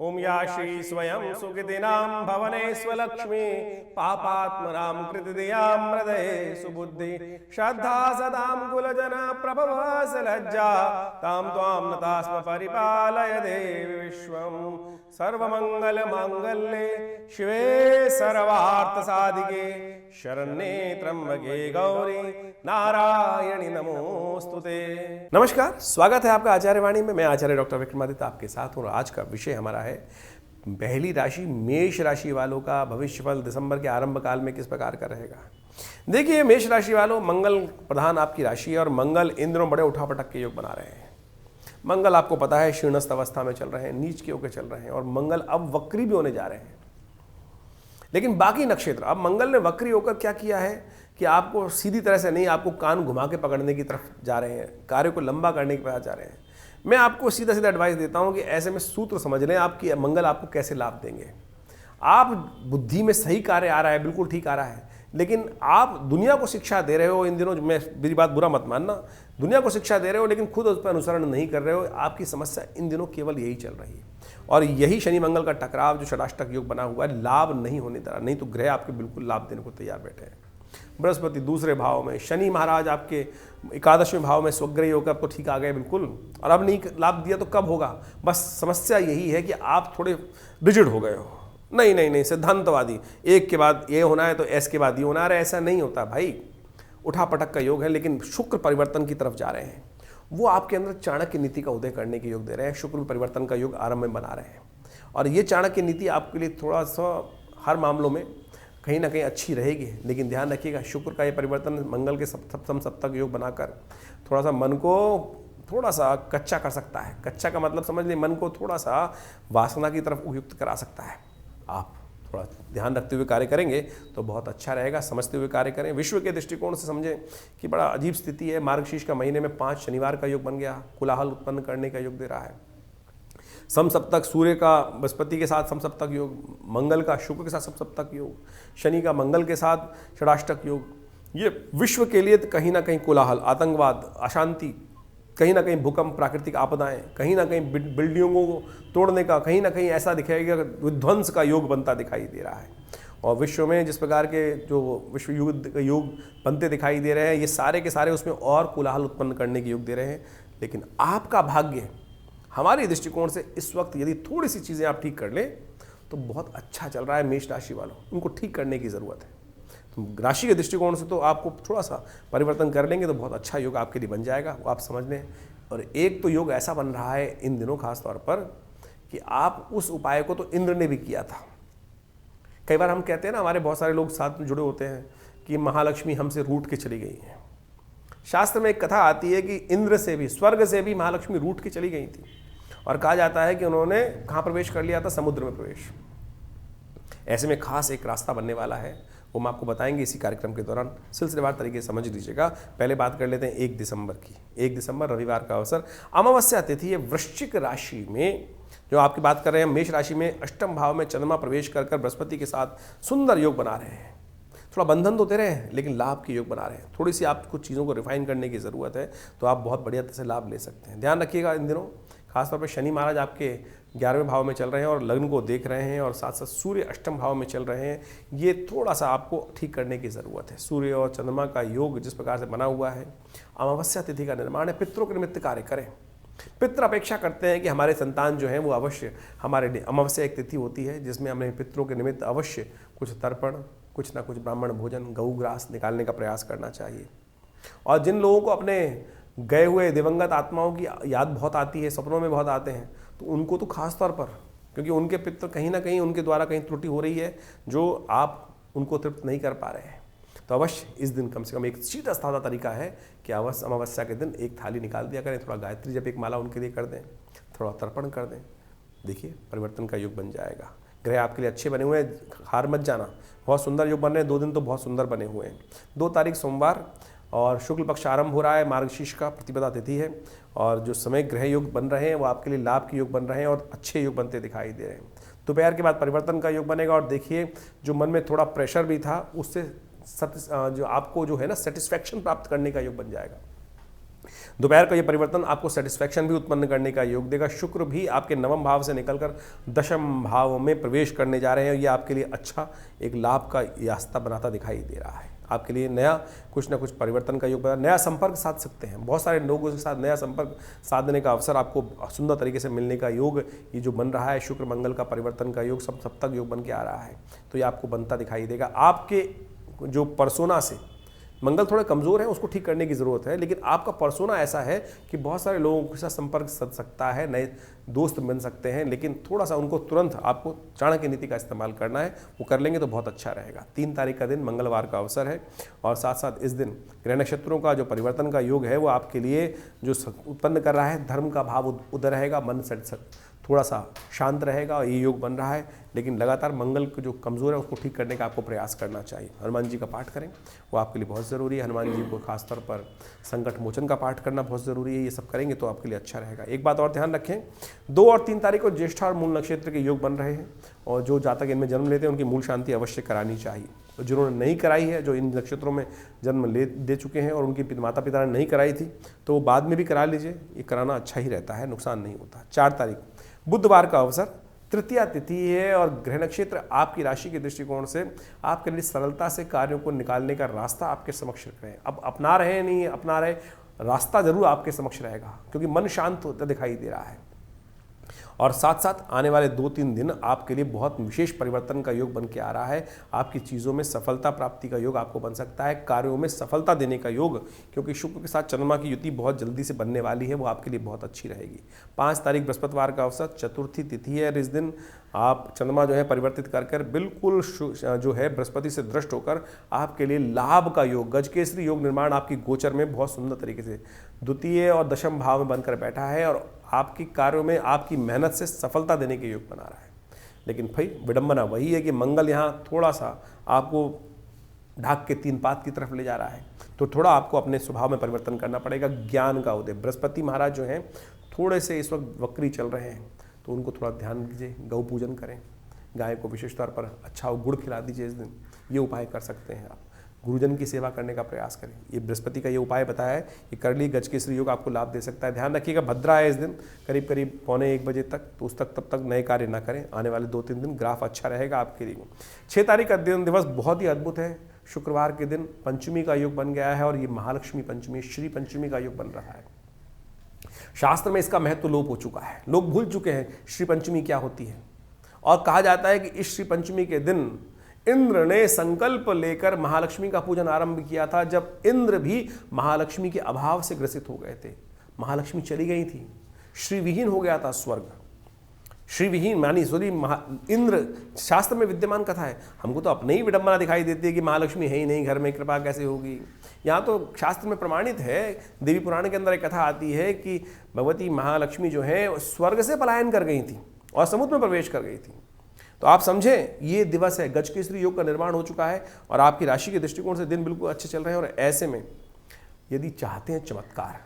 ओम या श्री स्वयं सुकृतिनां भवने स्वलक्ष्मी पापात्मनां कृतिदियां हृदये सुबुद्धि श्रद्धा सदां कुलजना प्रभव लज्जा तां त्वां नतास्म परिपालय देवी विश्वं सर्वमंगल मांगल्ये शिवे सर्वार्थ साधिके शरण्ये त्र्यंबके गौरी नारायणी नमोस्तुते। नमस्कार, स्वागत है आपका आचार्य वाणी में। मैं आचार्य डॉक्टर विक्रमादित्य आपके साथ हूँ। आज का विषय हमारा है पहली राशि मेष राशि वालों का भविष्यफल दिसंबर के आरंभ काल में किस प्रकार का रहेगा। देखिए, मेष राशि वालों, मंगल प्रधान आपकी राशि है और मंगल इन दिनों बड़े उठापटक के योग बना रहे हैं। मंगल आपको पता है क्षीणस्थ अवस्था में चल रहे हैं, नीच के होकर चल रहे हैं और मंगल अब वक्री भी होने जा रहे हैं। लेकिन बाकी नक्षत्र, अब मंगल ने वक्री होकर क्या किया है कि आपको सीधी तरह से नहीं, आपको कान घुमा के पकड़ने की तरफ जा रहे हैं, कार्य को लंबा करने की तरफ जा रहे हैं। मैं आपको सीधा सीधा एडवाइस देता हूं कि ऐसे में सूत्र समझ लें आपकी मंगल आपको कैसे लाभ देंगे। आप बुद्धि में सही कार्य आ रहा है, बिल्कुल ठीक आ रहा है, लेकिन आप दुनिया को शिक्षा दे रहे हो इन दिनों। मैं मेरी बात बुरा मत मानना, दुनिया को शिक्षा दे रहे हो लेकिन खुद उस पर अनुसरण नहीं कर रहे हो। आपकी समस्या इन दिनों केवल यही चल रही है और यही शनि मंगल का टकराव जो षडाष्टक योग बना हुआ है लाभ नहीं होने दे रहा। नहीं तो ग्रह आपके बिल्कुल लाभ देने को तैयार बैठे हैं। बृहस्पति दूसरे भाव में, शनि महाराज आपके एकादशवें भाव में स्वग्रही होकर आपको ठीक आ गए बिल्कुल, और अब नहीं लाभ दिया तो कब होगा। बस समस्या यही है कि आप थोड़े रिजिड हो गए हो। नहीं नहीं नहीं, सिद्धांतवादी, एक के बाद ये होना है तो एस के बाद ये होना है, ऐसा नहीं होता भाई। उठापटक का योग है लेकिन शुक्र परिवर्तन की तरफ जा रहे हैं। वो आपके अंदर चाणक्य नीति का उदय करने के योग दे रहे हैं। शुक्र परिवर्तन का योग आरंभ में बना रहे हैं और ये चाणक्य नीति आपके लिए थोड़ा सा हर मामलों में कहीं ना कहीं अच्छी रहेगी। लेकिन ध्यान रखिएगा, शुक्र का ये परिवर्तन मंगल के सप्तम सप्तक योग बनाकर थोड़ा सा मन को थोड़ा सा कच्चा कर सकता है। कच्चा का मतलब समझ लें, मन को थोड़ा सा वासना की तरफ उपयुक्त करा सकता है। आप थोड़ा ध्यान रखते हुए कार्य करेंगे तो बहुत अच्छा रहेगा। समझते हुए कार्य करें, विश्व के दृष्टिकोण से समझें कि बड़ा अजीब स्थिति है। मार्गशीर्ष का महीने में 5 शनिवार का योग बन गया, कोलाहल उत्पन्न करने का योग दे रहा है। समसप्तक सूर्य का बृहस्पति के साथ समसप्तक योग, मंगल का शुक्र के साथ समसप्तक योग, शनि का मंगल के साथ षडाष्टक योग। ये विश्व के लिए कहीं ना कहीं कोलाहल, आतंकवाद, अशांति, कहीं ना कहीं भूकंप, प्राकृतिक आपदाएं, कहीं ना कहीं बिल्डिंगों को तोड़ने का, कहीं ना कहीं ऐसा दिखाएगा विध्वंस का योग बनता दिखाई दे रहा है। और विश्व में जिस प्रकार के जो विश्व युद्ध योग बनते दिखाई दे रहे हैं, ये सारे के सारे उसमें और कोलाहल उत्पन्न करने के योग दे रहे हैं। लेकिन आपका भाग्य हमारे दृष्टिकोण से इस वक्त यदि थोड़ी सी चीज़ें आप ठीक कर लें तो बहुत अच्छा चल रहा है। मेष राशि वालों, उनको ठीक करने की ज़रूरत है। तो राशि के दृष्टिकोण से तो आपको थोड़ा सा परिवर्तन कर लेंगे तो बहुत अच्छा योग आपके लिए बन जाएगा, वो आप समझ लें। और एक तो योग ऐसा बन रहा है इन दिनों खास तौर पर कि आप उस उपाय को तो इंद्र ने भी किया था। कई बार हम कहते हैं ना, हमारे बहुत सारे लोग साथ में जुड़े होते हैं कि महालक्ष्मी हमसे रूठ के चली गई हैं। शास्त्र में एक कथा आती है कि इंद्र से भी, स्वर्ग से भी महालक्ष्मी रूठ के चली गई थी और कहा जाता है कि उन्होंने कहाँ प्रवेश कर लिया था, समुद्र में प्रवेश। ऐसे में खास एक रास्ता बनने वाला है, वो हम आपको बताएंगे इसी कार्यक्रम के दौरान। सिलसिलेवार तरीके से समझ लीजिएगा। पहले बात कर लेते हैं 1 दिसंबर की। 1 दिसंबर रविवार का अवसर, अमावस्या तिथि है। वृश्चिक राशि में जो आपकी बात कर रहे हैं, मेष राशि में अष्टम भाव में चंद्रमा प्रवेश कर बृहस्पति के साथ सुंदर योग बना रहे हैं। थोड़ा बंधन तो दे रहे हैं लेकिन लाभ के योग बना रहे हैं। थोड़ी सी आप कुछ चीज़ों को रिफाइन करने की ज़रूरत है तो आप बहुत बढ़िया तरह से लाभ ले सकते हैं। ध्यान रखिएगा, इन दिनों खासतौर पर शनि महाराज आपके 11वें भाव में चल रहे हैं और लग्न को देख रहे हैं और साथ साथ सूर्य अष्टम भाव में चल रहे हैं। ये थोड़ा सा आपको ठीक करने की ज़रूरत है। सूर्य और चंद्रमा का योग जिस प्रकार से बना हुआ है, अमावस्या तिथि का निर्माण है। पितरों के निमित्त कार्य करें। पितृ अपेक्षा करते हैं कि हमारे संतान जो हैं वो अवश्य हमारे लिए, अमावस्या एक तिथि होती है जिसमें हमें पितरों के निमित्त अवश्य कुछ तर्पण, कुछ ना कुछ ब्राह्मण भोजन, गौग्रास निकालने का प्रयास करना चाहिए। और जिन लोगों को अपने गए हुए दिवंगत आत्माओं की याद बहुत आती है, सपनों में बहुत आते हैं, तो उनको तो खास तौर पर, क्योंकि उनके पितृ कहीं ना कहीं उनके द्वारा कहीं त्रुटि हो रही है जो आप उनको तृप्त नहीं कर पा रहे हैं, तो अवश्य इस दिन कम से कम एक सीधा साधा तरीका है कि अवश्य अमावस्या के दिन एक थाली निकाल दिया करें, थोड़ा गायत्री जप एक माला उनके लिए कर दें, थोड़ा तर्पण कर दें। देखिए, परिवर्तन का योग बन जाएगा। ग्रह आपके लिए अच्छे बने हुए हैं, हार मत जाना। बहुत सुंदर योग बन रहे हैं, 2 दिन तो बहुत सुंदर बने हुए हैं। 2 तारीख सोमवार और शुक्ल पक्ष आरंभ हो रहा है। मार्गशीर्ष का प्रतिपदा तिथि है और जो समय ग्रह योग बन रहे हैं वो आपके लिए लाभ के योग बन रहे हैं और अच्छे योग बनते दिखाई दे रहे हैं। दोपहर के बाद परिवर्तन का योग बनेगा और देखिए, जो मन में थोड़ा प्रेशर भी था उससे जो आपको जो है ना सेटिस्फैक्शन प्राप्त करने का योग बन जाएगा। दोपहर का ये परिवर्तन आपको सेटिस्फैक्शन भी उत्पन्न करने का योग देगा। शुक्र भी आपके नवम भाव से निकलकर दशम भाव में प्रवेश करने जा रहे हैं। ये आपके लिए अच्छा एक लाभ का रास्ता बनाता दिखाई दे रहा है। आपके लिए नया कुछ ना कुछ परिवर्तन का योग बना, नया संपर्क साध सकते हैं। बहुत सारे लोगों के साथ नया संपर्क साधने का अवसर आपको सुंदर तरीके से मिलने का योग ये जो बन रहा है, शुक्र मंगल का परिवर्तन का योग सब सप्तक योग बन के आ रहा है, तो ये आपको बनता दिखाई देगा। आपके जो पर्सोना से मंगल थोड़े कमज़ोर है, उसको ठीक करने की ज़रूरत है, लेकिन आपका पर्सोना ऐसा है कि बहुत सारे लोगों के साथ संपर्क सध सकता है, नए दोस्त बन सकते हैं, लेकिन थोड़ा सा उनको तुरंत आपको चाणक्य नीति का इस्तेमाल करना है। वो कर लेंगे तो बहुत अच्छा रहेगा। 3 तारीख का दिन मंगलवार का अवसर है और साथ साथ इस दिन ग्रह नक्षत्रों का जो परिवर्तन का योग है वो आपके लिए जो उत्पन्न कर रहा है, धर्म का भाव उदय रहेगा, मन से थोड़ा सा शांत रहेगा और ये योग बन रहा है। लेकिन लगातार मंगल को जो कमज़ोर है उसको ठीक करने का आपको प्रयास करना चाहिए। हनुमान जी का पाठ करें, वो आपके लिए बहुत ज़रूरी है। हनुमान जी को खासतौर पर संकट मोचन का पाठ करना बहुत ज़रूरी है। ये सब करेंगे तो आपके लिए अच्छा रहेगा। एक बात और ध्यान रखें, 2 और 3 तारीख को ज्येष्ठा और मूल नक्षत्र के योग बन रहे हैं और जो जातक इनमें जन्म लेते हैं उनकी मूल शांति अवश्य करानी चाहिए। तो जिन्होंने नहीं कराई है, जो इन नक्षत्रों में जन्म दे चुके हैं और उनके माता पिता ने नहीं कराई थी, तो वो बाद में भी करा लीजिए। ये कराना अच्छा ही रहता है, नुकसान नहीं होता। 4 तारीख बुधवार का अवसर, तृतीया तिथि है और ग्रह नक्षत्र आपकी राशि के दृष्टिकोण से आपके लिए सरलता से कार्यों को निकालने का रास्ता आपके समक्ष रख रहे हैं। अब अपना रहे नहीं अपना रहे, रास्ता जरूर आपके समक्ष रहेगा क्योंकि मन शांत होता दिखाई दे रहा है। और साथ साथ आने वाले 2-3 दिन आपके लिए बहुत विशेष परिवर्तन का योग बन के आ रहा है। आपकी चीज़ों में सफलता प्राप्ति का योग आपको बन सकता है, कार्यों में सफलता देने का योग, क्योंकि शुक्र के साथ चंद्रमा की युति बहुत जल्दी से बनने वाली है, वो आपके लिए बहुत अच्छी रहेगी। 5 तारीख बृहस्पतिवार का अवसर, चतुर्थी तिथि है। इस दिन आप चंद्रमा जो है परिवर्तित कर बिल्कुल जो है बृहस्पति से दृष्ट होकर आपके लिए लाभ का योग, गजकेसरी योग निर्माण आपकी गोचर में बहुत सुंदर तरीके से द्वितीय और दशम भाव में बनकर बैठा है और आपकी कार्यों में आपकी मेहनत से सफलता देने के योग बना रहा है। लेकिन भाई विडंबना वही है कि मंगल यहाँ थोड़ा सा आपको ढाक के 3 पात की तरफ ले जा रहा है, तो थोड़ा आपको अपने स्वभाव में परिवर्तन करना पड़ेगा। ज्ञान का उदय, बृहस्पति महाराज जो हैं थोड़े से इस वक्त वक्री चल रहे हैं, तो उनको थोड़ा ध्यान दीजिए। गौ पूजन करें, गाय को विशेष तौर पर अच्छा गुड़ खिला दीजिए इस दिन, ये उपाय कर सकते हैं आप। गुरुजन की सेवा करने का प्रयास करें। ये बृहस्पति का ये उपाय बताया है, ये कर ली गजकेसरी योग आपको लाभ दे सकता है। ध्यान रखिएगा भद्रा है इस दिन करीब 1 बजे तक, तो उस तब तक नए कार्य ना करें। आने वाले 2-3 दिन ग्राफ अच्छा रहेगा आपके लिए। 6 तारीख का दिन दिवस बहुत ही अद्भुत है। शुक्रवार के दिन पंचमी का योग बन गया है और ये महालक्ष्मी पंचमी, श्री पंचमी का योग बन रहा है। शास्त्र में इसका महत्व लोप हो चुका है, लोग भूल चुके हैं श्री पंचमी क्या होती है। और कहा जाता है कि इस श्री पंचमी के दिन इंद्र ने संकल्प लेकर महालक्ष्मी का पूजन आरंभ किया था, जब इंद्र भी महालक्ष्मी के अभाव से ग्रसित हो गए थे। महालक्ष्मी चली गई थी, श्रीविहीन हो गया था स्वर्ग। श्रीविहीन मानी सॉरी इंद्र शास्त्र में विद्यमान कथा है। हमको तो अपने ही विडंबना दिखाई देती है कि महालक्ष्मी है ही नहीं घर में, कृपा कैसे होगी। यहाँ तो शास्त्र में प्रमाणित है, देवी पुराण के अंदर एक कथा आती है कि भगवती महालक्ष्मी जो है स्वर्ग से पलायन कर गई थी और समुद्र में प्रवेश कर गई थी। तो आप समझें ये दिवस है, गजकेसरी योग का निर्माण हो चुका है और आपकी राशि के दृष्टिकोण से दिन बिल्कुल अच्छे चल रहे हैं। और ऐसे में यदि चाहते हैं चमत्कार,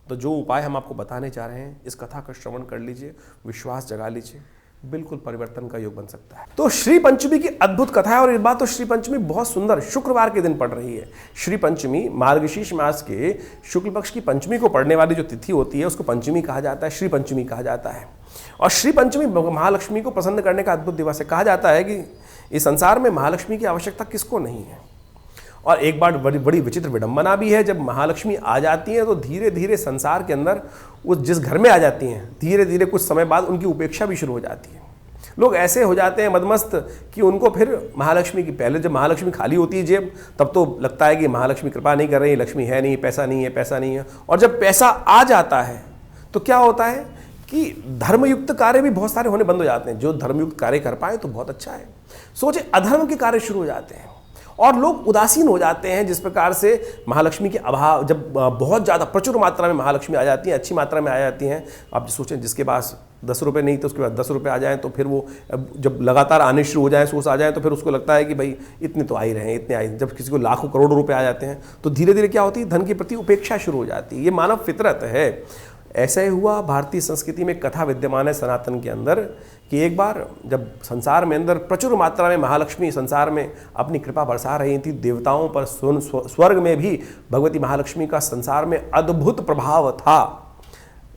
तो जो उपाय हम आपको बताने जा रहे हैं, इस कथा का श्रवण कर लीजिए, विश्वास जगा लीजिए, बिल्कुल परिवर्तन का योग बन सकता है। तो श्री पंचमी की अद्भुत कथा है और इस बात तो श्री पंचमी बहुत सुंदर शुक्रवार के दिन पड़ रही है। श्री पंचमी मार्गशीर्ष मास के शुक्ल पक्ष की पंचमी को पड़ने वाली जो तिथि होती है उसको पंचमी कहा जाता है, श्री पंचमी कहा जाता है। और श्री पंचमी महालक्ष्मी को प्रसन्न करने का अद्भुत दिवस है। कहा जाता है कि इस संसार में महालक्ष्मी की आवश्यकता किसको नहीं है। और एक बार बड़ी विचित्र विडंबना भी है, जब महालक्ष्मी आ जाती हैं तो धीरे धीरे संसार के अंदर वो जिस घर में आ जाती हैं धीरे धीरे कुछ समय बाद उनकी उपेक्षा भी शुरू हो जाती है। लोग ऐसे हो जाते हैं मदमस्त कि उनको फिर महालक्ष्मी की, पहले जब महालक्ष्मी खाली होती है जेब, तब तो लगता है कि महालक्ष्मी कृपा नहीं कर रही, लक्ष्मी है नहीं, पैसा नहीं है, पैसा नहीं है। और जब पैसा आ जाता है तो क्या होता है कि धर्मयुक्त कार्य भी बहुत सारे होने बंद हो जाते हैं। जो धर्मयुक्त कार्य कर पाए तो बहुत अच्छा है, सोचे अधर्म के कार्य शुरू हो जाते हैं और लोग उदासीन हो जाते हैं। जिस प्रकार से महालक्ष्मी के अभाव, जब बहुत ज़्यादा प्रचुर मात्रा में महालक्ष्मी आ जाती हैं, अच्छी मात्रा में आ जाती हैं, आप सोचें जिसके पास 10 रुपये नहीं तो उसके बाद 10 रुपये आ जाएं, तो फिर वो जब लगातार आने शुरू हो जाए, सोर्स आ जाए, तो फिर उसको लगता है कि भाई इतने तो आ ही रहे हैं, इतने आए। जब किसी को लाखों करोड़ों रुपये आ जाते हैं तो धीरे धीरे क्या होती है, धन के प्रति उपेक्षा शुरू हो जाती है। ये मानव फितरत है। ऐसा ही हुआ भारतीय संस्कृति में, कथा विद्यमान है सनातन के अंदर कि एक बार जब संसार में अंदर प्रचुर मात्रा में महालक्ष्मी संसार में अपनी कृपा बरसा रही थी, देवताओं पर स्वर्ग में भी भगवती महालक्ष्मी का संसार में अद्भुत प्रभाव था।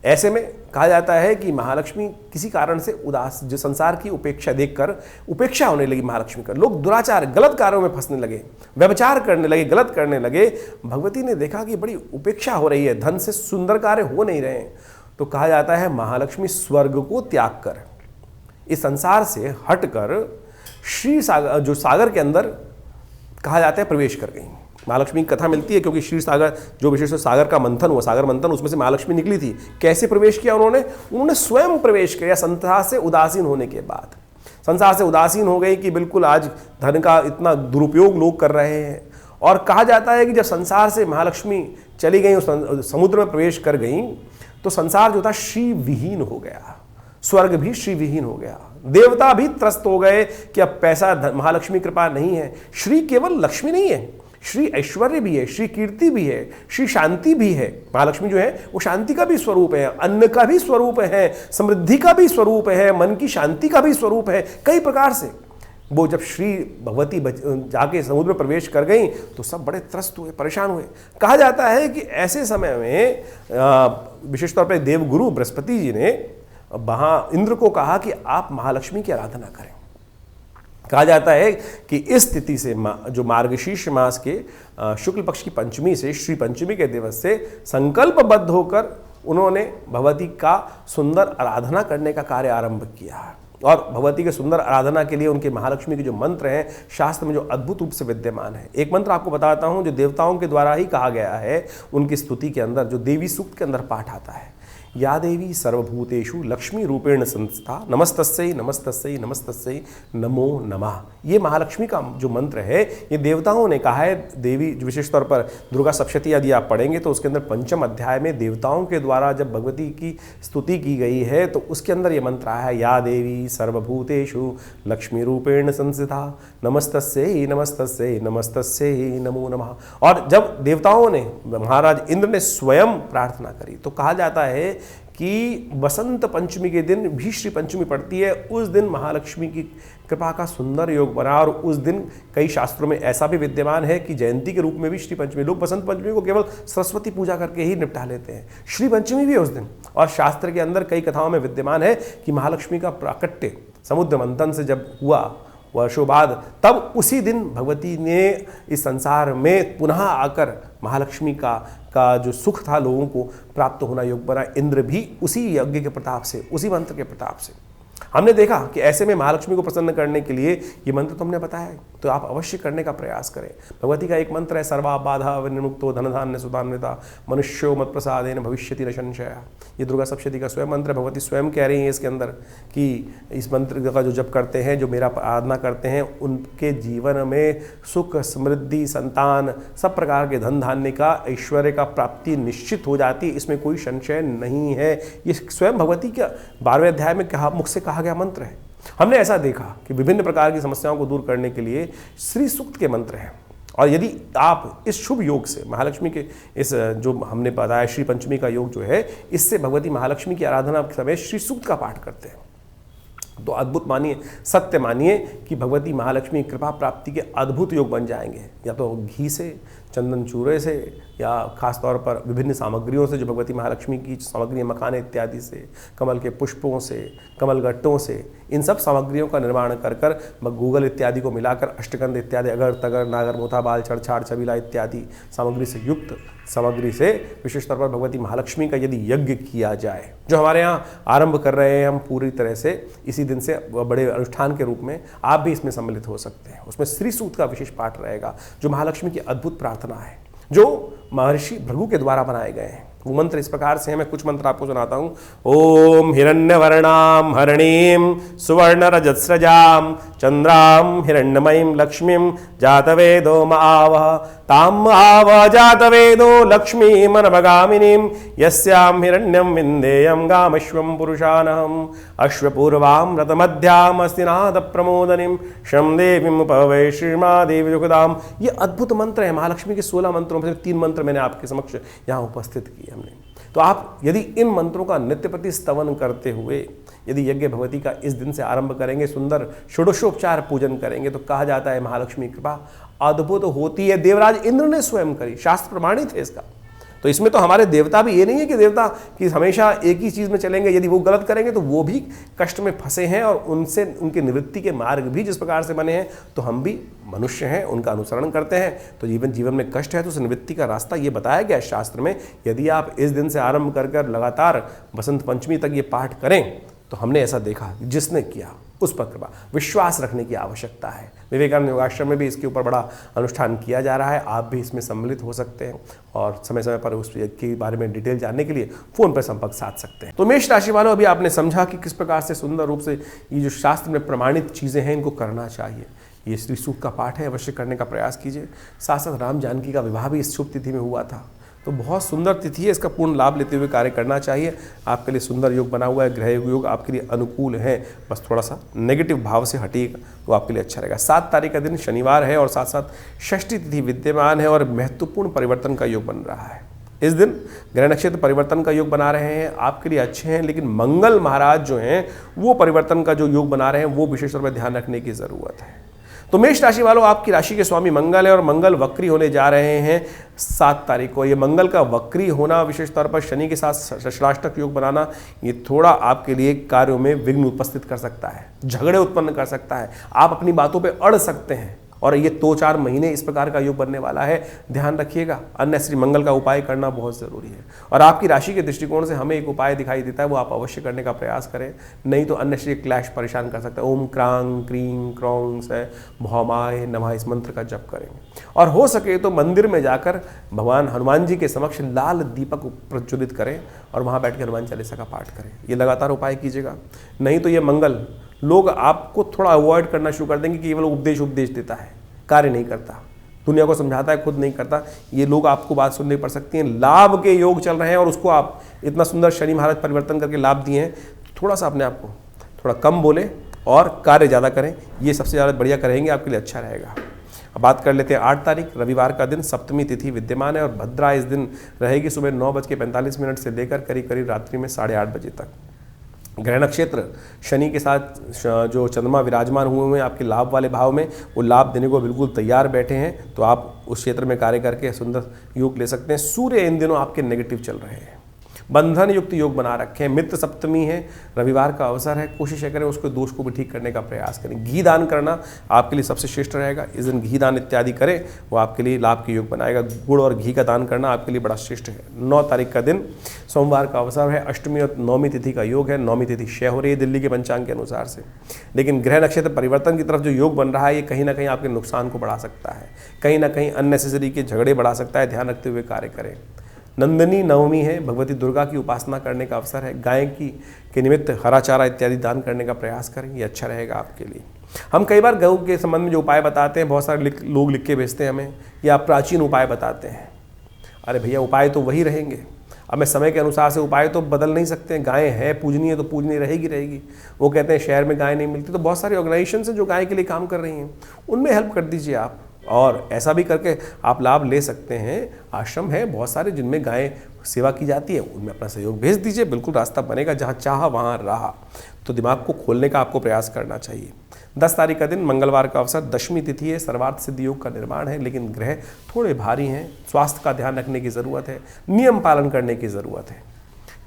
ऐसे में कहा जाता है कि महालक्ष्मी किसी कारण से उदास, जो संसार की उपेक्षा देखकर उपेक्षा होने लगी महालक्ष्मी का, लोग दुराचार गलत कार्यों में फंसने लगे, व्यभिचार करने लगे, गलत करने लगे। भगवती ने देखा कि बड़ी उपेक्षा हो रही है, धन से सुंदर कार्य हो नहीं रहे हैं, तो कहा जाता है महालक्ष्मी स्वर्ग को त्याग कर इस संसार से हटकर श्री सागर, जो सागर के अंदर कहा जाता है प्रवेश कर गई। महालक्ष्मी की कथा मिलती है क्योंकि क्षीर सागर जो विशेष सागर का मंथन हुआ, सागर मंथन, उसमें से महालक्ष्मी निकली थी। कैसे प्रवेश किया उन्होंने स्वयं प्रवेश किया संसार से उदासीन होने के बाद। संसार से उदासीन हो गई कि बिल्कुल आज धन का इतना दुरुपयोग लोग कर रहे हैं। और कहा जाता है कि जब संसार से महालक्ष्मी चली गई, उस समुद्र में प्रवेश कर गई, तो संसार जो था श्री विहीन हो गया, स्वर्ग भी श्री विहीन हो गया, देवता भी त्रस्त हो गए कि अब पैसा महालक्ष्मी कृपा नहीं है। श्री केवल लक्ष्मी नहीं है, श्री ऐश्वर्य भी है, श्री कीर्ति भी है, श्री शांति भी है। महालक्ष्मी जो है वो शांति का भी स्वरूप है, अन्न का भी स्वरूप है, समृद्धि का भी स्वरूप है, मन की शांति का भी स्वरूप है। कई प्रकार से वो जब श्री भगवती जाके समुद्र में प्रवेश कर गई तो सब बड़े त्रस्त हुए, परेशान हुए। कहा जाता है कि ऐसे समय में विशेष तौर पर देवगुरु बृहस्पति जी ने वहाँ इंद्र को कहा कि आप महालक्ष्मी की आराधना करें। कहा जाता है कि इस तिथि से जो मार्गशीर्ष मास के शुक्ल पक्ष की पंचमी से श्री पंचमी के दिवस से संकल्पबद्ध होकर उन्होंने भगवती का सुंदर आराधना करने का कार्य आरंभ किया। और भगवती के सुंदर आराधना के लिए उनके महालक्ष्मी के जो मंत्र हैं शास्त्र में जो अद्भुत रूप से विद्यमान है। एक मंत्र आपको बताता हूं जो देवताओं के द्वारा ही कहा गया है, उनकी स्तुति के अंदर जो देवी सूक्त के अंदर पाठ आता है, या देवी सर्वभूतेषु लक्ष्मी रूपेण संस्था नमस्तस्यै नमस्तस्यै नमस्तस्यै नमो नमः। ये महालक्ष्मी का जो मंत्र है ये देवताओं ने कहा है। देवी विशेष तौर पर दुर्गा सप्तशती यदि आप पढ़ेंगे तो उसके अंदर पंचम अध्याय में देवताओं के द्वारा जब भगवती की स्तुति की गई है तो उसके अंदर ये मंत्र आया है, या देवी सर्वभूतेषु लक्ष्मी रूपेण संस्थिता नमस्तस्यै नमस्तस्यै नमस्तस्यै नमो नमः। और जब देवताओं ने, महाराज इंद्र ने स्वयं प्रार्थना करी तो कहा जाता है कि बसंत पंचमी के दिन भी श्री पंचमी पड़ती है, उस दिन महालक्ष्मी की कृपा का सुंदर योग बना। और उस दिन कई शास्त्रों में ऐसा भी विद्यमान है कि जयंती के रूप में भी श्री पंचमी, लोग बसंत पंचमी को केवल सरस्वती पूजा करके ही निपटा लेते हैं, श्री पंचमी भी है उस दिन। और शास्त्र के अंदर कई कथाओं में विद्यमान है कि महालक्ष्मी का प्राकट्य समुद्र मंथन से जब हुआ वर्षों बाद, तब उसी दिन भगवती ने इस संसार में पुनः आकर महालक्ष्मी का जो सुख था लोगों को प्राप्त होना योग बना। इंद्र भी उसी यज्ञ के प्रताप से, उसी मंत्र के प्रताप से। हमने देखा कि ऐसे में महालक्ष्मी को प्रसन्न करने के लिए ये मंत्र तो हमने बताया है, तो आप अवश्य करने का प्रयास करें। भगवती का एक मंत्र है, सर्वा बाधा विनिर्मुक्तो धनधान्य सुधान्विता मनुष्यो मत प्रसादेन भविष्यति न संशय। ये दुर्गा सप्तशती का स्वयं मंत्र है। भगवती स्वयं कह रही हैं इसके अंदर कि इस मंत्र का जो जप करते हैं, जो मेरा आराधना करते हैं, उनके जीवन में सुख समृद्धि संतान सब प्रकार के धन धान्य का ऐश्वर्य का प्राप्ति निश्चित हो जाती है, इसमें कोई संशय नहीं है। ये स्वयं भगवती के 12वें अध्याय में मुख से कहा गया मंत्र है। हमने ऐसा देखा कि विभिन्न प्रकार की समस्याओं को दूर करने के लिए श्री सूक्त के मंत्र हैं। और यदि आप इस शुभ योग से महालक्ष्मी के इस जो हमने बताया श्री पंचमी का योग जो है, इससे भगवती महालक्ष्मी की आराधना के समय श्री सूक्त का पाठ करते हैं तो अद्भुत मानिए, सत्य मानिए कि भगवती महालक्ष्मी कृपा प्राप्ति के अद्भुत योग बन जाएंगे। या तो घी से, चंदन चूरे से, या खास तौर पर विभिन्न सामग्रियों से, जो भगवती महालक्ष्मी की सामग्री मखाने इत्यादि से, कमल के पुष्पों से, कमल गट्टों से, इन सब सामग्रियों का निर्माण कर कर गूगल इत्यादि को मिलाकर अष्टगंध इत्यादि अगर तगर नागर मोथा बाल छड़छाड़ छबीला इत्यादि सामग्री से युक्त सामग्री से विशेष तौर पर भगवती महालक्ष्मी का यदि यज्ञ किया जाए, जो हमारे यहाँ आरंभ कर रहे हैं हम पूरी तरह से इसी दिन से बड़े अनुष्ठान के रूप में, आप भी इसमें सम्मिलित हो सकते हैं। उसमें श्री सूक्त का विशेष पाठ रहेगा, जो महालक्ष्मी की अद्भुत प्रार्थना है, जो महर्षि भृगु के द्वारा बनाए गए हैं। वो मंत्र इस प्रकार से हैं, मैं कुछ मंत्र आपको सुनाता हूँ। ओम हिरण्यवर्णाम हरणीम सुवर्ण रजत्स्रजाम चंद्राम हिरण्यमयीं लक्ष्मीं जातवेदो मावह ताम आव जातवेदो लक्ष्मीं मनभगामिनीं यस्यां हिरण्यं विन्देयं गामश्वं पुरुषानहम् अश्वपूर्वां रतमध्याम् अस्तिनाद प्रमोदनीं शं देवीं उपवै श्रीमादेवी दुखदाम। ये अद्भुत मंत्र है। महालक्ष्मी के 16 मंत्रों में से 3 मंत्र मंत्र मैंने आपके समक्ष यहाँ उपस्थित किए हमने। तो आप यदि इन मंत्रों का नित्य प्रति स्तवन करते हुए यदि यज्ञ भगवती का इस दिन से आरंभ करेंगे, सुंदर षोडशोपचार पूजन करेंगे, तो कहा जाता है महालक्ष्मी कृपा अद्भुत होती है। देवराज इंद्र ने स्वयं करी, शास्त्र प्रमाणित है इसका। तो इसमें तो हमारे देवता भी, ये नहीं है कि देवता कि हमेशा एक ही चीज़ में चलेंगे, यदि वो गलत करेंगे तो वो भी कष्ट में फंसे हैं और उनसे उनके निवृत्ति के मार्ग भी जिस प्रकार से बने हैं, तो हम भी मनुष्य हैं, उनका अनुसरण करते हैं। तो जीवन में कष्ट है तो उस निवृत्ति का रास्ता ये बताया गया है शास्त्र में। यदि आप इस दिन से आरंभ कर लगातार बसंत पंचमी तक ये पाठ करें, तो हमने ऐसा देखा जिसने किया उस पर कृपा, विश्वास रखने की आवश्यकता है। विवेकानंद योगाश्रम में भी इसके ऊपर बड़ा अनुष्ठान किया जा रहा है, आप भी इसमें सम्मिलित हो सकते हैं और समय समय पर उसके बारे में डिटेल जानने के लिए फ़ोन पर संपर्क साध सकते हैं। तो मेष राशि वालों, अभी आपने समझा कि किस प्रकार से सुंदर रूप से ये जो शास्त्र में प्रमाणित चीज़ें हैं इनको करना चाहिए। ये श्री सूक्त का पाठ है, अवश्य करने का प्रयास कीजिए। साथ साथ राम जानकी का विवाह भी इस शुभ तिथि में हुआ था, तो बहुत सुंदर तिथि है, इसका पूर्ण लाभ लेते हुए कार्य करना चाहिए। आपके लिए सुंदर योग बना हुआ है, ग्रह योग आपके लिए अनुकूल है, बस थोड़ा सा नेगेटिव भाव से हटिएगा तो आपके लिए अच्छा रहेगा। 7 तारीख का दिन शनिवार है और साथ साथ षष्ठी तिथि विद्यमान है और महत्वपूर्ण परिवर्तन का योग बन रहा है। इस दिन ग्रह नक्षत्र परिवर्तन का योग बना रहे हैं, आपके लिए अच्छे हैं, लेकिन मंगल महाराज जो हैं वो परिवर्तन का जो योग बना रहे हैं वो विशेष तौर पर ध्यान रखने की ज़रूरत है। तो मेष राशि वालों, आपकी राशि के स्वामी मंगल है और मंगल वक्री होने जा रहे हैं 7 तारीख को। ये मंगल का वक्री होना, विशेष तौर पर शनि के साथ षष्ठाष्टक योग बनाना, ये थोड़ा आपके लिए कार्यों में विघ्न उपस्थित कर सकता है, झगड़े उत्पन्न कर सकता है, आप अपनी बातों पे अड़ सकते हैं और ये 2-4 महीने इस प्रकार का योग बनने वाला है, ध्यान रखिएगा। अन्य श्री मंगल का उपाय करना बहुत ज़रूरी है और आपकी राशि के दृष्टिकोण से हमें एक उपाय दिखाई देता है, वो आप अवश्य करने का प्रयास करें, नहीं तो अन्य श्री क्लैश परेशान कर सकता है। ओम क्रांग क्रीं क्रौंग से भौमाय नमः इस मंत्र का जप करें और हो सके तो मंदिर में जाकर भगवान हनुमान जी के समक्ष लाल दीपक प्रज्वलित करें और वहाँ बैठ कर हनुमान चालीसा का पाठ करें। ये लगातार उपाय कीजिएगा, नहीं तो ये मंगल लोग आपको थोड़ा अवॉइड करना शुरू कर देंगे कि केवल उपदेश देता है, कार्य नहीं करता, दुनिया को समझाता है, खुद नहीं करता। ये लोग आपको बात सुननी पड़ सकती है। लाभ के योग चल रहे हैं और उसको आप इतना सुंदर शनि महाराज परिवर्तन करके लाभ दिए हैं, तो थोड़ा सा अपने आप को थोड़ा कम बोले और कार्य ज़्यादा करें, ये सबसे ज़्यादा बढ़िया करेंगे, आपके लिए अच्छा रहेगा। अब बात कर लेते हैं 8 तारीख रविवार का दिन, सप्तमी तिथि विद्यमान है और भद्रा इस दिन रहेगी सुबह 9:45 से लेकर करीब रात्रि में 8:30 बजे तक। ग्रह नक्षत्र शनि के साथ जो चंद्रमा विराजमान हुए हैं आपके लाभ वाले भाव में, वो लाभ देने को बिल्कुल तैयार बैठे हैं, तो आप उस क्षेत्र में कार्य करके सुंदर योग ले सकते हैं। सूर्य इन दिनों आपके नेगेटिव चल रहे हैं, बंधन युक्त योग बना रखे हैं, मित्र सप्तमी है, रविवार का अवसर है, कोशिश करें उसको दोष को भी ठीक करने का प्रयास करें। घी दान करना आपके लिए सबसे श्रेष्ठ रहेगा, इस दिन घी दान इत्यादि करें, वो आपके लिए लाभ के योग बनाएगा। गुड़ और घी का दान करना आपके लिए बड़ा श्रेष्ठ है। 9 तारीख का दिन सोमवार का अवसर है, अष्टमी और नौमी तिथि का योग है। नौमी तिथि क्षय हो रही है दिल्ली के पंचांग के अनुसार से, लेकिन ग्रह नक्षत्र परिवर्तन की तरफ जो योग बन रहा है ये कहीं ना कहीं आपके नुकसान को बढ़ा सकता है, कहीं ना कहीं अननेसेसरी के झगड़े बढ़ा सकता है, ध्यान रखते हुए कार्य करें। नंदिनी नवमी है, भगवती दुर्गा की उपासना करने का अवसर है, गाय के निमित्त हरा चारा इत्यादि दान करने का प्रयास करें, ये अच्छा रहेगा आपके लिए। हम कई बार गऊ के संबंध में जो उपाय बताते हैं, बहुत सारे लोग लिख के भेजते हैं हमें, या आप प्राचीन उपाय बताते हैं। अरे भैया, उपाय तो वही रहेंगे, अब मैं समय के अनुसार से उपाय तो बदल नहीं सकते हैं। गाय है पूजनीय तो पूजनीय रहेगी। वो कहते हैं शहर में गाय नहीं मिलती, तो बहुत सारी ऑर्गेनाइजेशन हैं जो गाय के लिए काम कर रही हैं, उनमें हेल्प कर दीजिए आप, और ऐसा भी करके आप लाभ ले सकते हैं। आश्रम है बहुत सारे जिनमें गाय सेवा की जाती है, उनमें अपना सहयोग भेज दीजिए, बिल्कुल रास्ता बनेगा, जहाँ चाहा वहाँ रहा। तो दिमाग को खोलने का आपको प्रयास करना चाहिए। 10 तारीख का दिन मंगलवार का अवसर, दशमी तिथि है, सर्वार्थ सिद्ध योग का निर्माण है, लेकिन ग्रह थोड़े भारी हैं, स्वास्थ्य का ध्यान रखने की ज़रूरत है, नियम पालन करने की ज़रूरत है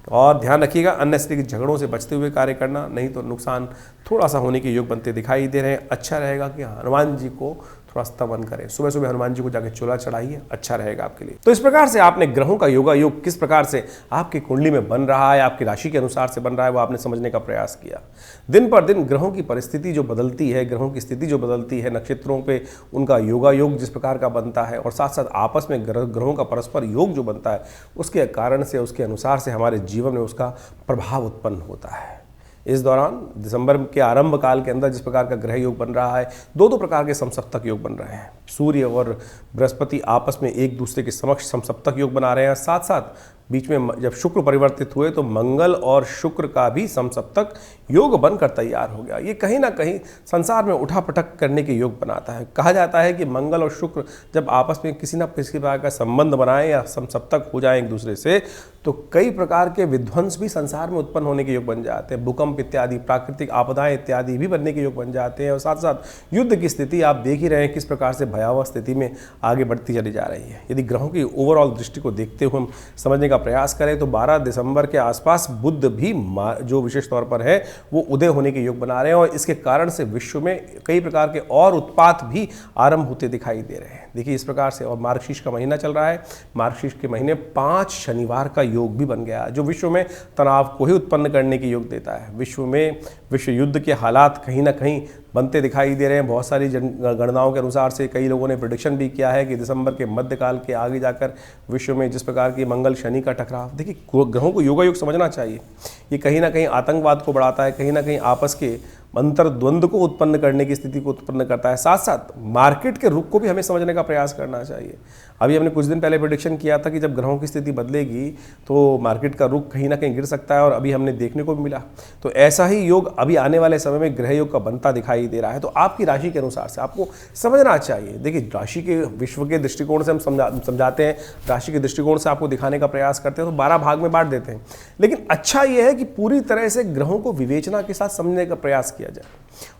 और ध्यान रखिएगा अननेसेसरी झगड़ों से बचते हुए कार्य करना, नहीं तो नुकसान थोड़ा सा होने के योग बनते दिखाई दे रहे हैं। अच्छा रहेगा कि हनुमान जी को थोड़ा स्तवन करें, सुबह सुबह हनुमान जी को जाकर चोला चढ़ाइए, अच्छा रहेगा आपके लिए। तो इस प्रकार से आपने ग्रहों का योगा योग किस प्रकार से आपकी कुंडली में बन रहा है, आपकी राशि के अनुसार से बन रहा है, वो आपने समझने का प्रयास किया। दिन पर दिन ग्रहों की परिस्थिति जो बदलती है, ग्रहों की स्थिति जो बदलती है, नक्षत्रों पे उनका योगा योग जिस प्रकार का बनता है और साथ साथ आपस में ग्रहों का परस्पर योग जो बनता है, उसके कारण से, उसके अनुसार से हमारे जीवन में उसका प्रभाव उत्पन्न होता है। इस दौरान दिसंबर के आरंभ काल के अंदर जिस प्रकार का ग्रह योग बन रहा है, दो प्रकार के समसप्तक योग बन रहे हैं। सूर्य और बृहस्पति आपस में एक दूसरे के समक्ष समसप्तक योग बना रहे हैं, साथ साथ बीच में जब शुक्र परिवर्तित हुए तो मंगल और शुक्र का भी समसप्तक योग बनकर तैयार हो गया। ये कहीं ना कहीं संसार में उठापटक करने के योग बनाता है। कहा जाता है कि मंगल और शुक्र जब आपस में किसी न किसी प्रकार का संबंध बनाएं या समसप्तक हो जाएं एक दूसरे से, तो कई प्रकार के विध्वंस भी संसार में उत्पन्न होने के योग बन जाते हैं। भूकंप इत्यादि, प्राकृतिक आपदाएं इत्यादि भी बनने के योग बन जाते हैं। और साथ साथ युद्ध की स्थिति आप देख ही रहे हैं किस प्रकार से भयावह स्थिति में आगे बढ़ती चली जा रही है। यदि ग्रहों की ओवरऑल दृष्टि को देखते हुए हम समझने का प्रयास करें तो 12 दिसंबर के आसपास बुध भी जो विशेष तौर पर है वो उदय होने के योग बना रहे हैं, और इसके कारण से विश्व में कई प्रकार के और उत्पात भी आरंभ होते दिखाई दे रहे हैं। देखिए इस प्रकार से, और मार्गशीर्ष का महीना चल रहा है। मार्गशीर्ष के महीने 5 शनिवार का योग भी बन गया, जो विश्व में तनाव को ही उत्पन्न करने के योग देता है। विश्व में विश्व युद्ध के हालात कहीं ना कहीं बनते दिखाई दे रहे हैं। बहुत सारी गणनाओं के अनुसार से कई लोगों ने प्रेडिक्शन भी किया है कि दिसंबर के मध्यकाल के आगे जाकर विश्व में जिस प्रकार की मंगल शनि का टकराव, देखिए ग्रहों को योगायोग समझना चाहिए। ये कहीं ना कहीं आतंकवाद को बढ़ाता है, कहीं ना कहीं आपस के अंतर्द्वंद को उत्पन्न करने की स्थिति को उत्पन्न करता है। साथ साथ मार्केट के रुख को भी हमें समझने का प्रयास करना चाहिए। अभी हमने कुछ दिन पहले प्रेडिक्शन किया था कि जब ग्रहों की स्थिति बदलेगी तो मार्केट का रुख कहीं ना कहीं गिर सकता है, और अभी हमने देखने को भी मिला। तो ऐसा ही योग अभी आने वाले समय में ग्रह योग का बनता दिखाई दे रहा है। तो आपकी राशि के अनुसार से आपको समझना चाहिए। देखिए राशि के विश्व के दृष्टिकोण से हम समझाते हैं, राशि के दृष्टिकोण से आपको दिखाने का प्रयास करते हैं, तो 12 भाग में बांट देते हैं। लेकिन अच्छा यह है कि पूरी तरह से ग्रहों को विवेचना के साथ समझने का प्रयास किया जाए,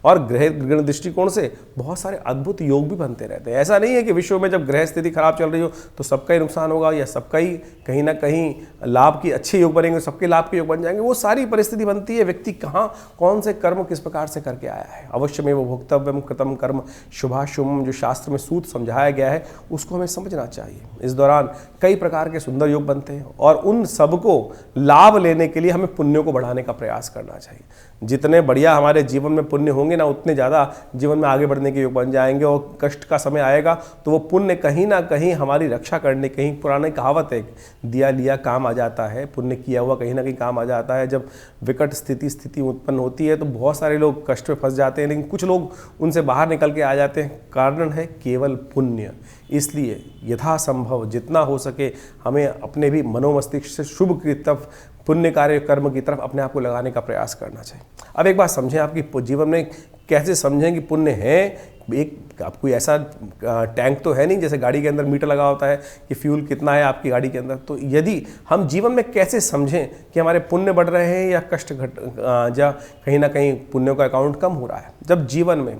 और ग्रह दृष्टिकोण से बहुत सारे अद्भुत योग भी बनते रहते हैं। ऐसा नहीं है कि विश्व में जब ग्रह स्थिति खराब चल रही हो तो सबका ही नुकसान होगा या सबका ही कहीं ना कहीं लाभ की अच्छे योग बनेंगे, सबके लाभ के योग बन जाएंगे। वो सारी परिस्थिति बनती है व्यक्ति कहाँ कौन से कर्म किस प्रकार से करके आया है। अवश्य में वो भोक्तव्यम कृतम कर्म शुभाशुभम, जो शास्त्र में सूत्र समझाया गया है उसको हमें समझना चाहिए। इस दौरान कई प्रकार के सुंदर योग बनते हैं, और उन सबको लाभ लेने के लिए हमें पुण्यों को बढ़ाने का प्रयास करना चाहिए। जितने बढ़िया हमारे जीवन में पुण्य होंगे ना, उतने ज़्यादा जीवन में आगे बढ़ने के योग बन जाएंगे। और कष्ट का समय आएगा तो वो पुण्य कहीं ना कहीं हमारी रक्षा करने, कहीं पुरानी कहावत है दिया लिया काम आ जाता है, पुण्य किया हुआ कहीं ना कहीं काम आ जाता है। जब विकट स्थिति उत्पन्न होती है तो बहुत सारे लोग कष्ट में फंस जाते हैं, लेकिन कुछ लोग उनसे बाहर निकल के आ जाते हैं। कारण है केवल पुण्य। इसलिए यथासंभव जितना हो सके हमें अपने भी मनोमस्तिष्क से शुभ की तरफ, पुण्य कार्य कर्म की तरफ अपने आप को लगाने का प्रयास करना चाहिए। अब एक बात समझें, आपकी जीवन में कैसे समझें कि पुण्य है। एक आप कोई ऐसा टैंक तो है नहीं जैसे गाड़ी के अंदर मीटर लगा होता है कि फ्यूल कितना है आपकी गाड़ी के अंदर। तो यदि हम जीवन में कैसे समझें कि हमारे पुण्य बढ़ रहे हैं या कष्ट या कहीं ना कहीं पुण्यों का अकाउंट कम हो रहा है। जब जीवन में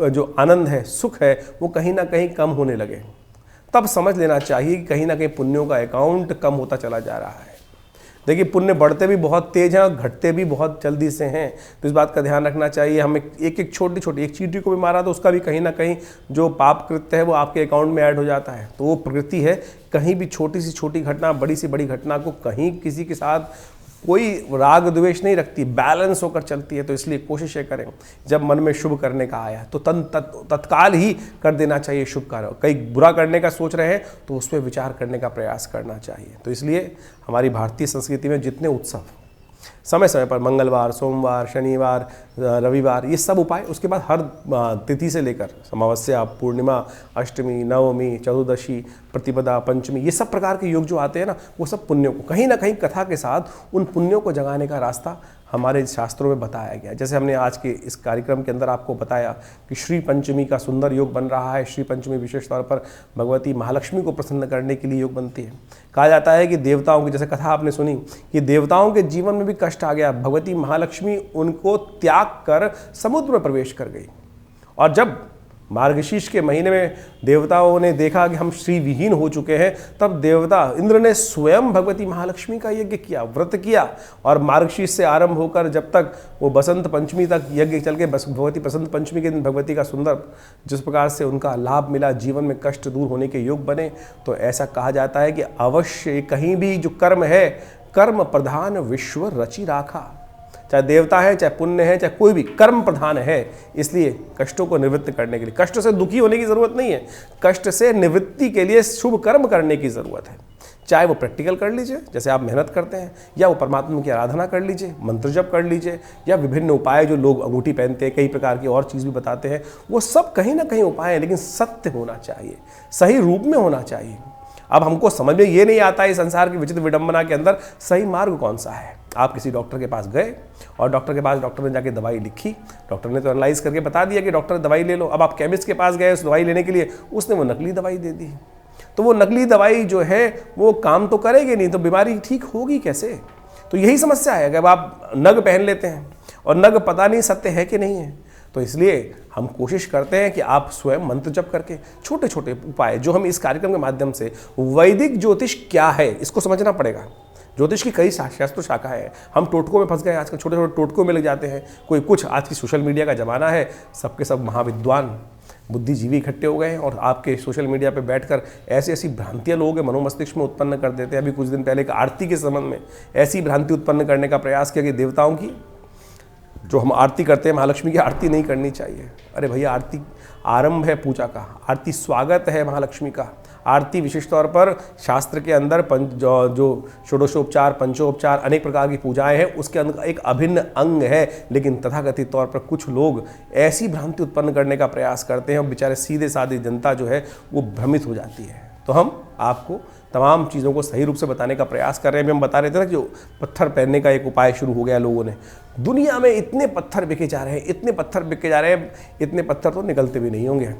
जो आनंद है, सुख है, वो कहीं ना कहीं कम होने लगे, तब समझ लेना चाहिए कि कहीं ना कहीं पुण्यों का अकाउंट कम होता चला जा रहा है। देखिए पुण्य बढ़ते भी बहुत तेज हैं और घटते भी बहुत जल्दी से हैं, तो इस बात का ध्यान रखना चाहिए। हमें एक छोटी छोटी एक चींटी को भी मारा तो उसका भी कहीं ना कहीं जो पाप कृत्य है वो आपके अकाउंट में ऐड हो जाता है। तो वो प्रकृति है, कहीं भी छोटी सी छोटी घटना बड़ी सी बड़ी घटना को कहीं किसी के साथ कोई राग द्वेष नहीं रखती, बैलेंस होकर चलती है। तो इसलिए कोशिश करें जब मन में शुभ करने का आया तो तत्काल ही कर देना चाहिए शुभ कार्य। कई बुरा करने का सोच रहे हैं तो उस पर विचार करने का प्रयास करना चाहिए। तो इसलिए हमारी भारतीय संस्कृति में जितने उत्सव समय समय पर मंगलवार, सोमवार, शनिवार, रविवार, ये सब उपाय, उसके बाद हर तिथि से लेकर अमावस्या, पूर्णिमा, अष्टमी, नवमी, चतुर्दशी, प्रतिपदा, पंचमी, ये सब प्रकार के योग जो आते हैं ना, वो सब पुण्यों को कहीं ना कहीं कथा के साथ उन पुण्यों को जगाने का रास्ता हमारे शास्त्रों में बताया गया। जैसे हमने आज के इस कार्यक्रम के अंदर आपको बताया कि श्री पंचमी का सुंदर योग बन रहा है। श्री पंचमी विशेष तौर पर भगवती महालक्ष्मी को प्रसन्न करने के लिए योग बनती है। कहा जाता है कि देवताओं की, जैसे कथा आपने सुनी कि देवताओं के जीवन में भी कष्ट आ गया, भगवती महालक्ष्मी उनको त्याग कर समुद्र में प्रवेश कर गई। और जब मार्गशीर्ष के महीने में देवताओं ने देखा कि हम श्री विहीन हो चुके हैं, तब देवता इंद्र ने स्वयं भगवती महालक्ष्मी का यज्ञ किया, व्रत किया। और मार्गशीर्ष से आरंभ होकर जब तक वो बसंत पंचमी तक यज्ञ चल के भगवती बसंत पंचमी के दिन भगवती का सुंदर जिस प्रकार से उनका लाभ मिला, जीवन में कष्ट दूर होने के योग बने। तो ऐसा कहा जाता है कि अवश्य कहीं भी जो कर्म है, कर्म प्रधान विश्व रचि राखा। चाहे देवता है, चाहे पुण्य है, चाहे कोई भी कर्म प्रधान है। इसलिए कष्टों को निवृत्त करने के लिए, कष्ट से दुखी होने की जरूरत नहीं है, कष्ट से निवृत्ति के लिए शुभ कर्म करने की जरूरत है। चाहे वो प्रैक्टिकल कर लीजिए, जैसे आप मेहनत करते हैं, या वो परमात्मा की आराधना कर लीजिए, मंत्र जप कर लीजिए, या विभिन्न उपाय जो लोग अंगूठी पहनते हैं, कई प्रकार की और चीज़ भी बताते हैं, वो सब कहीं ना कहीं उपाय हैं, लेकिन सत्य होना चाहिए, सही रूप में होना चाहिए। अब हमको समझ में ये नहीं आता है संसार की विचित्र विडंबना के अंदर सही मार्ग कौन सा है। आप किसी डॉक्टर के पास गए और डॉक्टर के पास डॉक्टर ने जाके दवाई लिखी, डॉक्टर ने तो एनालाइज करके बता दिया कि डॉक्टर दवाई ले लो। अब आप केमिस्ट के पास गए उस दवाई लेने के लिए, उसने वो नकली दवाई दे दी, तो वो नकली दवाई जो है वो काम तो करेगी नहीं, तो बीमारी ठीक होगी कैसे। तो यही समस्या है। अगर आप नग पहन लेते हैं और नग पता नहीं सत्य है कि नहीं है, तो इसलिए हम कोशिश करते हैं कि आप स्वयं मंत्र जप करके छोटे छोटे उपाय जो हम इस कार्यक्रम के माध्यम से, वैदिक ज्योतिष क्या है इसको समझना पड़ेगा। ज्योतिष की कई शास्त्र शाखा है, हम टोटकों में फंस गए, आजकल छोटे छोटे टोटकों में लग जाते हैं। कोई कुछ, आज की सोशल मीडिया का ज़माना है, सबके सब महाविद्वान बुद्धिजीवी इकट्ठे हो गए हैं और आपके सोशल मीडिया पे बैठकर ऐसी ऐसी भ्रांतियां लोगों के मनोमस्तिष्क में उत्पन्न कर देते हैं। अभी कुछ दिन पहले एक आरती के संबंध में ऐसी भ्रांति उत्पन्न करने का प्रयास किया कि देवताओं की जो हम आरती करते हैं, महालक्ष्मी की आरती नहीं करनी चाहिए। अरे भैया, आरती आरंभ है पूजा का, आरती स्वागत है महालक्ष्मी का। आरती विशेष तौर पर शास्त्र के अंदर जो षोडशोपचार, पंचोपचार, अनेक प्रकार की पूजाएं हैं, उसके अंदर एक अभिन्न अंग है। लेकिन तथाकथित तौर पर कुछ लोग ऐसी भ्रांति उत्पन्न करने का प्रयास करते हैं और बेचारे सीधे साधे जनता जो है वो भ्रमित हो जाती है। तो हम आपको तमाम चीज़ों को सही रूप से बताने का प्रयास कर रहे हैं। अभी हम बता रहे थे ना कि जो पत्थर पहनने का एक उपाय शुरू हो गया लोगों ने। दुनिया में इतने पत्थर बिके जा रहे हैं, इतने पत्थर बिके जा रहे हैं, इतने पत्थर तो निकलते भी नहीं होंगे।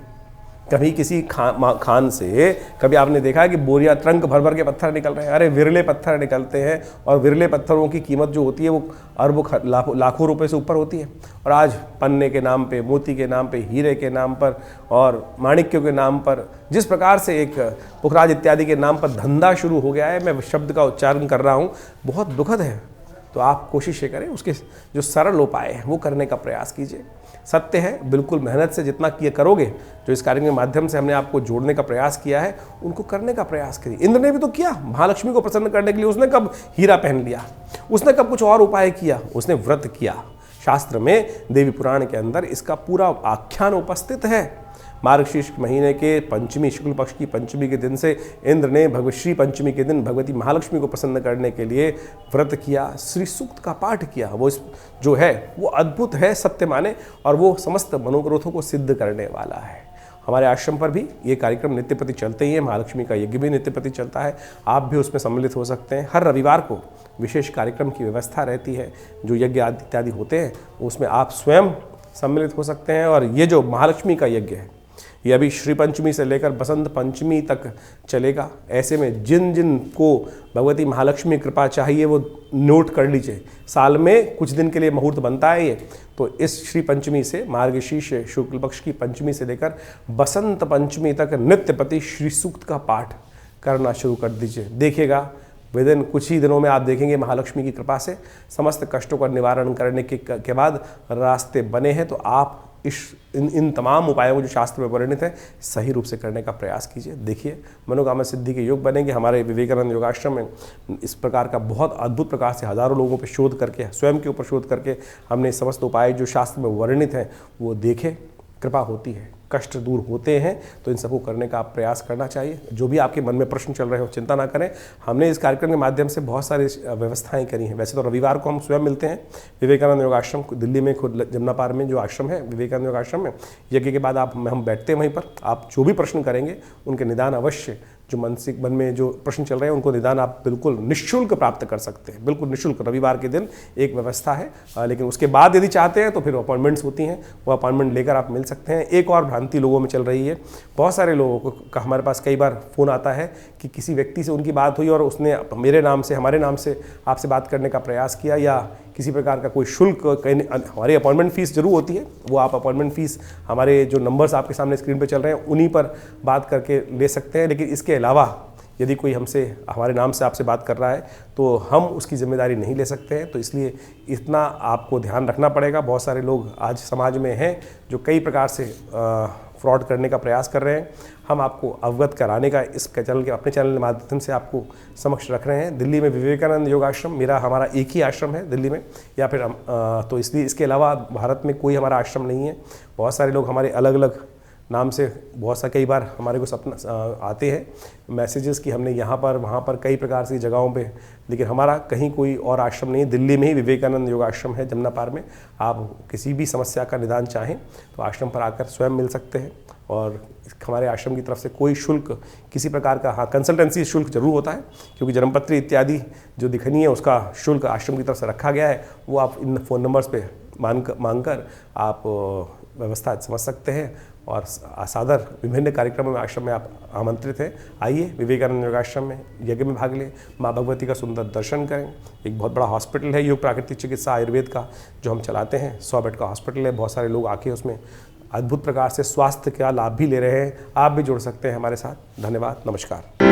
कभी किसी खान से कभी आपने देखा है कि बोरिया ट्रंक भर भर के पत्थर निकल रहे हैं? अरे विरले पत्थर निकलते हैं, और विरले पत्थरों की कीमत जो होती है वो अरबों लाखों रुपए से ऊपर होती है। और आज पन्ने के नाम पे, मोती के नाम पे, हीरे के नाम पर और माणिक्यों के नाम पर जिस प्रकार से एक पुखराज इत्यादि के नाम पर धंधा शुरू हो गया है, मैं शब्द का उच्चारण कर रहा हूँ, बहुत दुखद है। तो आप कोशिश ये करें, उसके जो सरल उपाय हैं वो करने का प्रयास कीजिए। सत्य है, बिल्कुल मेहनत से जितना किया करोगे, जो इस कार्यक्रम के माध्यम से हमने आपको जोड़ने का प्रयास किया है, उनको करने का प्रयास करिए। इंद्र ने भी तो किया, महालक्ष्मी को प्रसन्न करने के लिए उसने कब हीरा पहन लिया, उसने कब कुछ और उपाय किया, उसने व्रत किया। शास्त्र में देवी पुराण के अंदर इसका पूरा आख्यान उपस्थित है। मार्गशीर्ष महीने के पंचमी, शुक्ल पक्ष की पंचमी के दिन से इंद्र ने भगवश्री पंचमी के दिन भगवती महालक्ष्मी को प्रसन्न करने के लिए व्रत किया, श्री सूक्त का पाठ किया। वो जो है वो अद्भुत है, सत्य माने, और वो समस्त मनोग्रोथों को सिद्ध करने वाला है। हमारे आश्रम पर भी ये कार्यक्रम नित्य प्रति चलते ही है, महालक्ष्मी का यज्ञ भी नित्य प्रति चलता है। आप भी उसमें सम्मिलित हो सकते हैं। हर रविवार को विशेष कार्यक्रम की व्यवस्था रहती है, जो यज्ञ आदि इत्यादि होते हैं उसमें आप स्वयं सम्मिलित हो सकते हैं। और ये जो महालक्ष्मी का यज्ञ है, ये अभी श्री पंचमी से लेकर बसंत पंचमी तक चलेगा। ऐसे में जिन जिन को भगवती महालक्ष्मी कृपा चाहिए वो नोट कर लीजिए। साल में कुछ दिन के लिए मुहूर्त बनता है ये, तो इस श्री पंचमी से, मार्गशीर्ष शुक्ल पक्ष की पंचमी से लेकर बसंत पंचमी तक नित्य प्रति श्री सूक्त का पाठ करना शुरू कर दीजिए। देखिएगा विदिन कुछ ही दिनों में आप देखेंगे महालक्ष्मी की कृपा से समस्त कष्टों का निवारण करने के बाद रास्ते बने हैं। तो आप इन तमाम उपायों को जो शास्त्र में वर्णित है सही रूप से करने का प्रयास कीजिए। देखिए मनोकामना सिद्धि के योग बनेंगे। हमारे विवेकानंद योगाश्रम में इस प्रकार का बहुत अद्भुत प्रकार से हजारों लोगों पर शोध करके, स्वयं के ऊपर शोध करके हमने समस्त उपाय जो शास्त्र में वर्णित हैं वो देखे। कृपा होती है, कष्ट दूर होते हैं, तो इन सबको करने का आप प्रयास करना चाहिए। जो भी आपके मन में प्रश्न चल रहे हो चिंता ना करें, हमने इस कार्यक्रम के माध्यम से बहुत सारी व्यवस्थाएं करी हैं। वैसे तो रविवार को हम स्वयं मिलते हैं विवेकानंद योगाश्रम दिल्ली में, खुद जमुना पार में जो आश्रम है विवेकानंद योगाश्रम में, यज्ञ के बाद हम बैठते हैं वहीं पर। आप जो भी प्रश्न करेंगे उनके निदान अवश्य, जो मानसिक मन में जो प्रश्न चल रहे हैं उनको निदान आप बिल्कुल निःशुल्क प्राप्त कर सकते हैं, बिल्कुल निःशुल्क। रविवार के दिन एक व्यवस्था है, लेकिन उसके बाद यदि चाहते हैं तो फिर अपॉइंटमेंट्स होती हैं, वो अपॉइंटमेंट लेकर आप मिल सकते हैं। एक और भ्रांति लोगों में चल रही है, बहुत सारे लोगों का हमारे पास कई बार फ़ोन आता है कि किसी व्यक्ति से उनकी बात हुई और उसने मेरे नाम से, हमारे नाम से आपसे बात करने का प्रयास किया, या किसी प्रकार का कोई शुल्क, हमारी अपॉइंटमेंट फ़ीस जरूर होती है, वो आप अपॉइंटमेंट फ़ीस हमारे जो नंबर्स आपके सामने स्क्रीन पे चल रहे हैं उन्हीं पर बात करके ले सकते हैं। लेकिन इसके अलावा यदि कोई हमसे, हमारे नाम से आपसे बात कर रहा है तो हम उसकी जिम्मेदारी नहीं ले सकते हैं। तो इसलिए इतना आपको ध्यान रखना पड़ेगा। बहुत सारे लोग आज समाज में हैं जो कई प्रकार से फ्रॉड करने का प्रयास कर रहे हैं। हम आपको अवगत कराने का इस चैनल के, अपने चैनल के माध्यम से आपको समक्ष रख रहे हैं। दिल्ली में विवेकानंद योगाश्रम हमारा एक ही आश्रम है दिल्ली में, या फिर तो इसलिए इसके अलावा भारत में कोई हमारा आश्रम नहीं है। बहुत सारे लोग हमारे अलग अलग नाम से बहुत सा कई बार हमारे को सपना आते हैं मैसेजेस कि हमने यहाँ पर वहाँ पर कई प्रकार की जगहों पे, लेकिन हमारा कहीं कोई और आश्रम नहीं है। दिल्ली में ही विवेकानंद योगाश्रम है जमुना पार में। आप किसी भी समस्या का निदान चाहें तो आश्रम पर आकर स्वयं मिल सकते हैं, और हमारे आश्रम की तरफ से कोई शुल्क किसी प्रकार का, हाँ कंसल्टेंसी शुल्क जरूर होता है, क्योंकि जन्मपत्री इत्यादि जो दिखनी है उसका शुल्क आश्रम की तरफ से रखा गया है। वो आप इन फ़ोन नंबर्स पे मांग कर आप व्यवस्था समझ सकते हैं, और सादर विभिन्न कार्यक्रमों में आश्रम में आप आमंत्रित हैं। आइए विवेकानंद योगाश्रम में यज्ञ में भाग लें, माँ भगवती का सुंदर दर्शन करें। एक बहुत बड़ा हॉस्पिटल है योग प्राकृतिक चिकित्सा आयुर्वेद का जो हम चलाते हैं, 100 बेड का हॉस्पिटल है। बहुत सारे लोग आके उसमें अद्भुत प्रकार से स्वास्थ्य का लाभ भी ले रहे हैं। आप भी जुड़ सकते हैं हमारे साथ। धन्यवाद, नमस्कार।